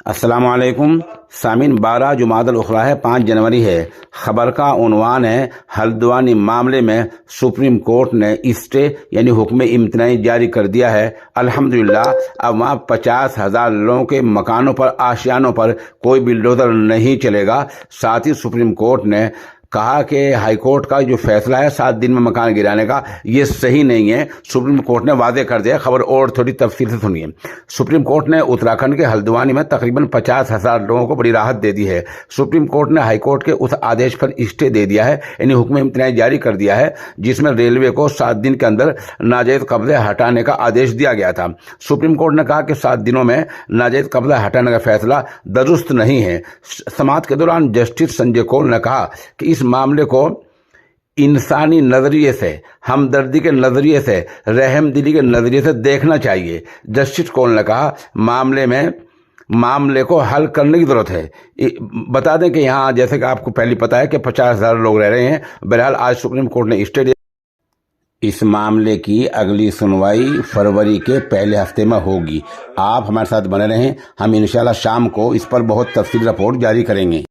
السلام علیکم سامعین، 12 جمادی الاخری ہے، 5 جنوری ہے۔ خبر کا عنوان ہے ہلدوانی معاملے میں سپریم کورٹ نے اسٹے یعنی حکم امتناعی جاری کر دیا ہے۔ الحمدللہ اب وہاں 50,000 لوگوں کے مکانوں پر، آشیانوں پر کوئی بلڈوزر نہیں چلے گا۔ ساتھ ہی سپریم کورٹ نے کہا کہ ہائی کورٹ کا جو فیصلہ ہے 7 دن میں مکان گرانے کا، یہ صحیح نہیں ہے۔ سپریم کورٹ نے واضح کر دیا۔ خبر اور تھوڑی تفصیل سے سنیے۔ سپریم کورٹ نے اتراکھنڈ کے ہلدوانی میں تقریباً 50,000 لوگوں کو بڑی راحت دے دی ہے۔ سپریم کورٹ نے ہائی کورٹ کے اس آدیش پر اسٹے دے دیا ہے، یعنی حکم امتناعی جاری کر دیا ہے، جس میں ریلوے کو 7 دن کے اندر ناجائز قبضے ہٹانے کا آدیش دیا گیا تھا۔ سپریم کورٹ نے کہا کہ 7 دنوں میں ناجائز قبضہ ہٹانے کا فیصلہ درست نہیں ہے۔ سماعت کے دوران جسٹس سنجے کول نے کہا کہ اس معاملے کو انسانی نظریے سے، ہمدردی کے نظریے سے، رحم دلی کے نظریے سے دیکھنا چاہیے۔ جسٹس کول نے کہا معاملے کو حل کرنے کی ضرورت ہے۔ بتا دیں کہ یہاں جیسے کہ آپ کو پہلے پتا ہے کہ 50,000 لوگ رہ رہے ہیں۔ بہرحال آج سپریم کورٹ نے اسٹے دیا۔ اس معاملے کی اگلی سنوائی فروری کے پہلے ہفتے میں ہوگی۔ آپ ہمارے ساتھ بنے رہیں، ہم انشاءاللہ شام کو اس پر بہت تفصیل رپورٹ جاری کریں گے۔